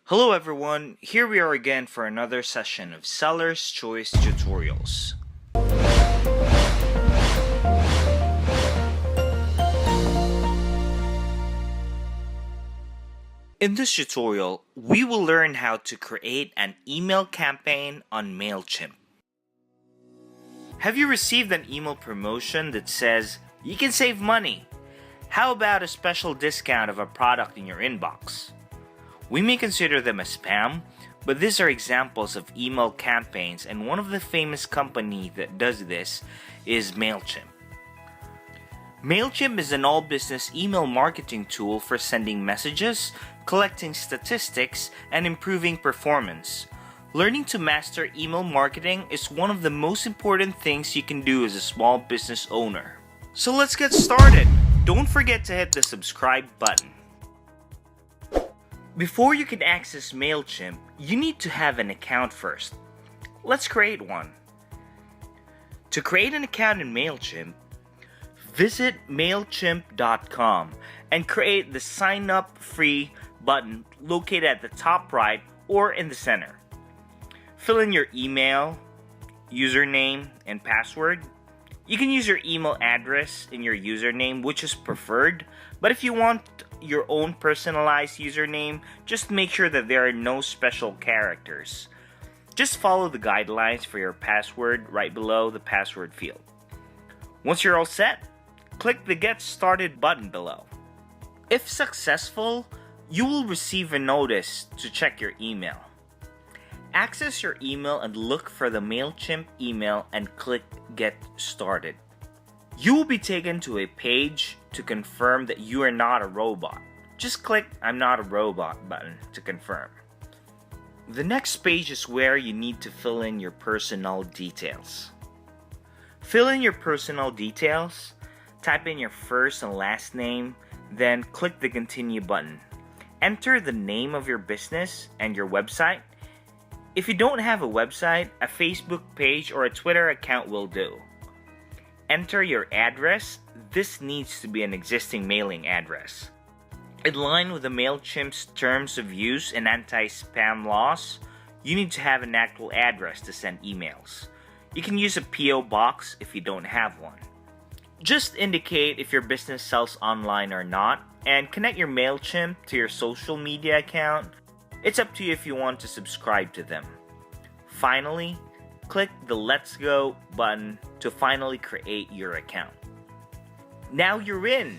Hello everyone, here we are again for another session of Seller's Choice Tutorials. In this tutorial, we will learn how to create an email campaign on MailChimp. Have you received an email promotion that says, "You can save money"? How about a special discount of a product in your inbox? We may consider them as spam, but these are examples of email campaigns, and one of the famous companies that does this is MailChimp. MailChimp is an all-business email marketing tool for sending messages, collecting statistics, and improving performance. Learning to master email marketing is one of the most important things you can do as a small business owner. So let's get started! Don't forget to hit the subscribe button. Before you can access MailChimp, you need to have an account first. Let's create one. To create an account in MailChimp, visit MailChimp.com and create the Sign Up Free button located at the top right or in the center. Fill in your email, username, and password. You can use your email address in your username, which is preferred, but if you want your own personalized username, just make sure that there are no special characters. Just follow the guidelines for your password right below the password field. Once you're all set, click the Get Started button below. If successful, you will receive a notice to check your email. Access your email and look for the MailChimp email and click Get Started. You will be taken to a page to confirm that you are not a robot. Just click I'm not a robot button to confirm. The next page is where you need to fill in your personal details. Fill in your personal details, type in your first and last name, then click the Continue button. Enter the name of your business and your website. If you don't have a website, a Facebook page or a Twitter account will do. Enter your address. This needs to be an existing mailing address. In line with the MailChimp's terms of use and anti-spam laws, you need to have an actual address to send emails. You can use a PO box if you don't have one. Just indicate if your business sells online or not, and connect your MailChimp to your social media account. It's up to you if you want to subscribe to them. Finally, click the Let's Go button to finally create your account. Now you're in!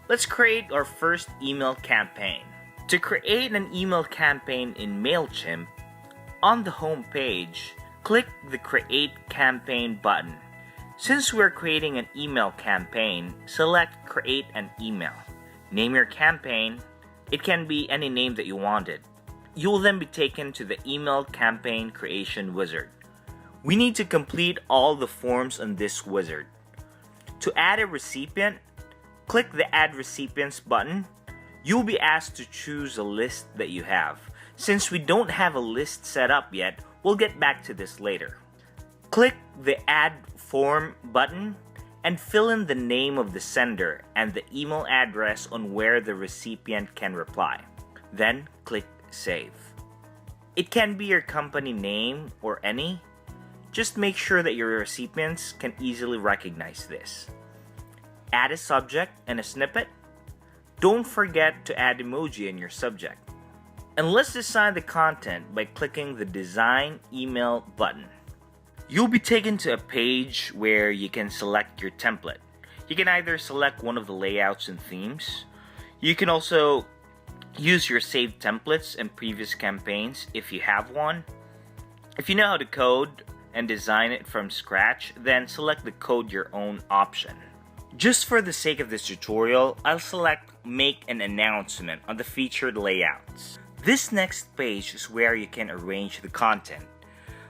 Let's create our first email campaign. To create an email campaign in MailChimp, on the home page, click the Create Campaign button. Since we're creating an email campaign, select Create an Email. Name your campaign. It can be any name that you wanted. You will then be taken to the email campaign creation wizard. We need to complete all the forms on this wizard. To add a recipient, click the Add Recipients button. You will be asked to choose a list that you have. Since we don't have a list set up yet, we'll get back to this later. Click the Add Form button and fill in the name of the sender and the email address on where the recipient can reply. Then click Save. It can be your company name or any. Just make sure that your recipients can easily recognize this. Add a subject and a snippet. Don't forget to add emoji in your subject. And let's design the content by clicking the Design Email button. You'll be taken to a page where you can select your template. You can either select one of the layouts and themes. You can also use your saved templates and previous campaigns if you have one. If you know how to code and design it from scratch, then select the Code Your Own option. Just for the sake of this tutorial, I'll select Make an Announcement on the featured layouts. This next page is where you can arrange the content.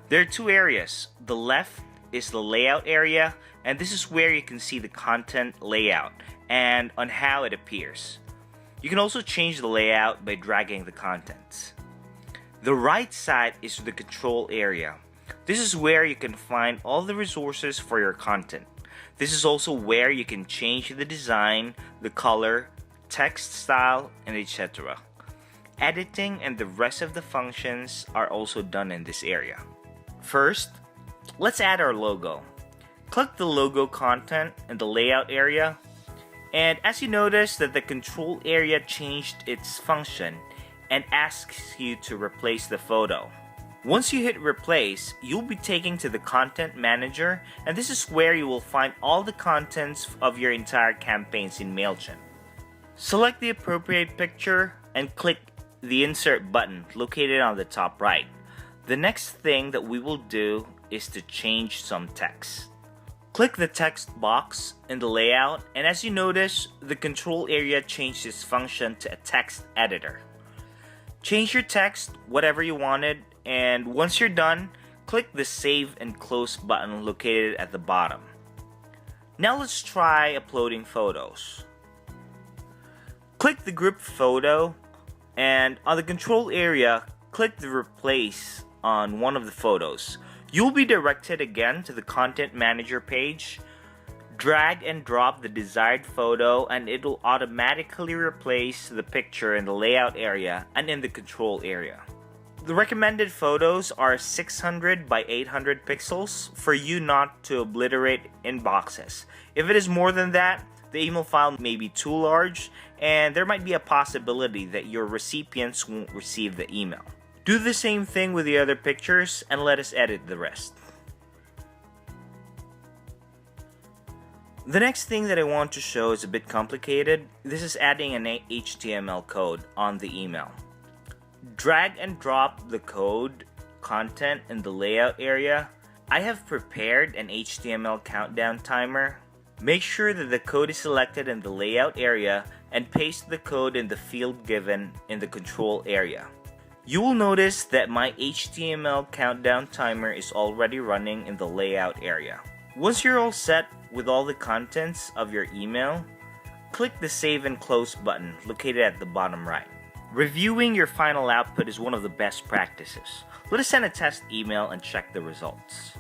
There are two areas. The left is the layout area, and this is where you can see the content layout and on how it appears. You can also change the layout by dragging the contents. The right side is the control area. This is where you can find all the resources for your content. This is also where you can change the design, the color, text style, and etc. Editing and the rest of the functions are also done in this area. First, let's add our logo. Click the logo content in the layout area, and as you notice that the control area changed its function and asks you to replace the photo. Once you hit replace, you'll be taken to the content manager, and this is where you will find all the contents of your entire campaigns in MailChimp. Select the appropriate picture and click the insert button located on the top right. The next thing that we will do is to change some text. Click the text box in the layout, and as you notice, the control area changed its function to a text editor. Change your text whatever you wanted, and once you're done, click the Save and Close button located at the bottom. Now let's try uploading photos. Click the group photo, and on the control area, click the Replace on one of the photos. You'll be directed again to the Content Manager page. Drag and drop the desired photo and it'll automatically replace the picture in the layout area and in the control area. The recommended photos are 600 by 800 pixels for you not to obliterate inboxes. If it is more than that, the email file may be too large and there might be a possibility that your recipients won't receive the email. Do the same thing with the other pictures and let us edit the rest. The next thing that I want to show is a bit complicated. This is adding an HTML code on the email. Drag and drop the code content in the layout area. I have prepared an HTML countdown timer. Make sure that the code is selected in the layout area and paste the code in the field given in the control area. You will notice that my HTML countdown timer is already running in the layout area. Once you're all set with all the contents of your email, click the Save and Close button located at the bottom right. Reviewing your final output is one of the best practices. Let us send a test email and check the results.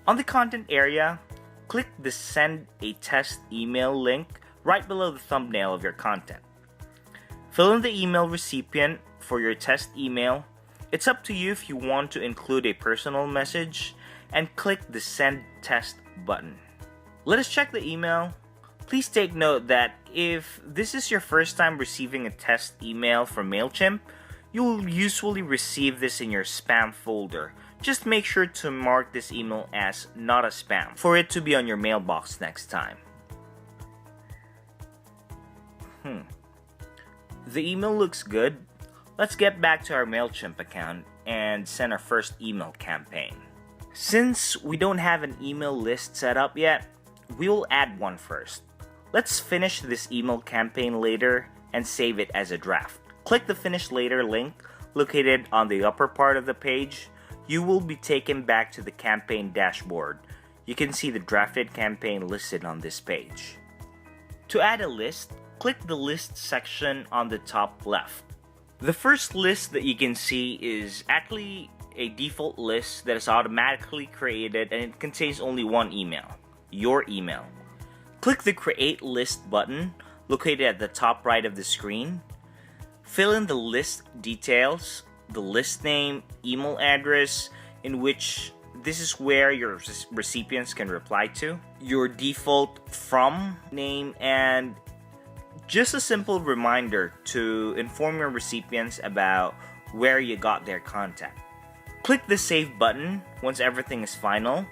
On the content area, click the Send a Test Email link right below the thumbnail of your content. Fill in the email recipient for your test email. It's up to you if you want to include a personal message, and click the Send Test button. Let us check the email. Please take note that if this is your first time receiving a test email from MailChimp, you will usually receive this in your spam folder. Just make sure to mark this email as not a spam for it to be on your mailbox next time. The email looks good. Let's get back to our MailChimp account and send our first email campaign. Since we don't have an email list set up yet, we will add one first. Let's finish this email campaign later and save it as a draft. Click the Finish Later link located on the upper part of the page. You will be taken back to the campaign dashboard. You can see the drafted campaign listed on this page. To add a list, click the List section on the top left. The first list that you can see is actually a default list that is automatically created, and it contains only one email, your email. Click the Create List button located at the top right of the screen. Fill in the list details, the list name, email address, in which this is where your recipients can reply to, your default from name, and just a simple reminder to inform your recipients about where you got their contact. Click the Save button once everything is final.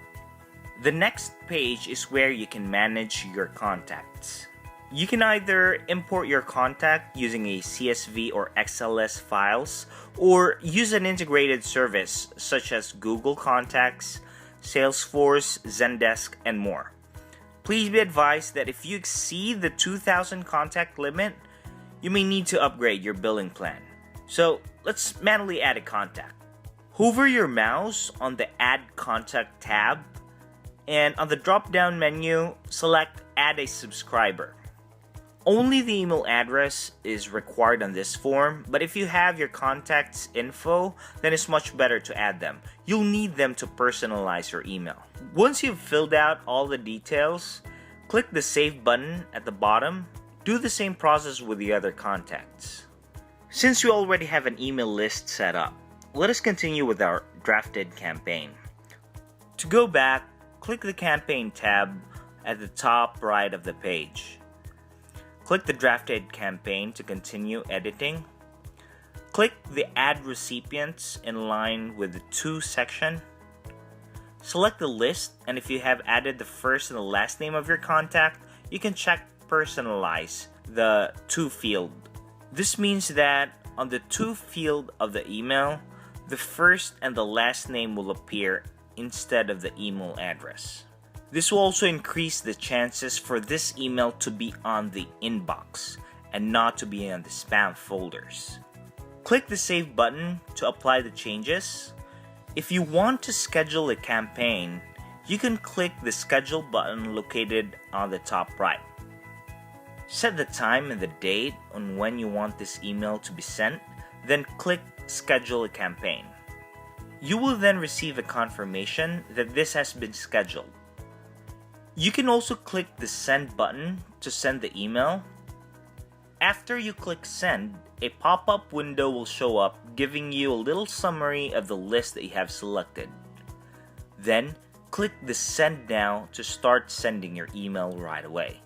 The next page is where you can manage your contacts. You can either import your contact using a CSV or XLS files, or use an integrated service such as Google Contacts, Salesforce, Zendesk, and more. Please be advised that if you exceed the 2,000 contact limit, you may need to upgrade your billing plan. So let's manually add a contact. Hover your mouse on the Add Contact tab, and on the drop-down menu, select Add a Subscriber. Only the email address is required on this form, but if you have your contacts info, then it's much better to add them. You'll need them to personalize your email. Once you've filled out all the details, click the Save button at the bottom. Do the same process with the other contacts. Since we already have an email list set up, let us continue with our drafted campaign. To go back, click the Campaign tab at the top right of the page. Click the drafted campaign to continue editing. Click the Add Recipients in line with the To section. Select the list, and if you have added the first and the last name of your contact, you can check Personalize, the To field. This means that on the To field of the email, the first and the last name will appear instead of the email address. This will also increase the chances for this email to be on the inbox and not to be on the spam folders. Click the Save button to apply the changes. If you want to schedule a campaign, you can click the Schedule button located on the top right. Set the time and the date on when you want this email to be sent, then click Schedule a campaign. You will then receive a confirmation that this has been scheduled. You can also click the Send button to send the email. After you click Send, a pop-up window will show up giving you a little summary of the list that you have selected. Then, click the Send Now to start sending your email right away.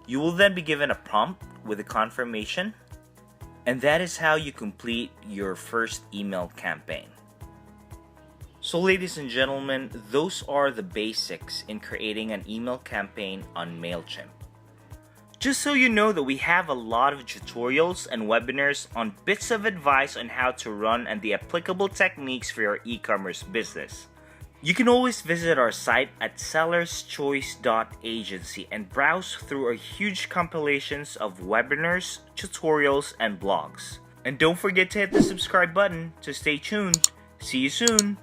You will then be given a prompt with a confirmation, and that is how you complete your first email campaign. So ladies and gentlemen, those are the basics in creating an email campaign on MailChimp. Just so you know that we have a lot of tutorials and webinars on bits of advice on how to run and the applicable techniques for your e-commerce business. You can always visit our site at sellerschoice.agency and browse through our huge compilations of webinars, tutorials, and blogs. And don't forget to hit the subscribe button to stay tuned. See you soon!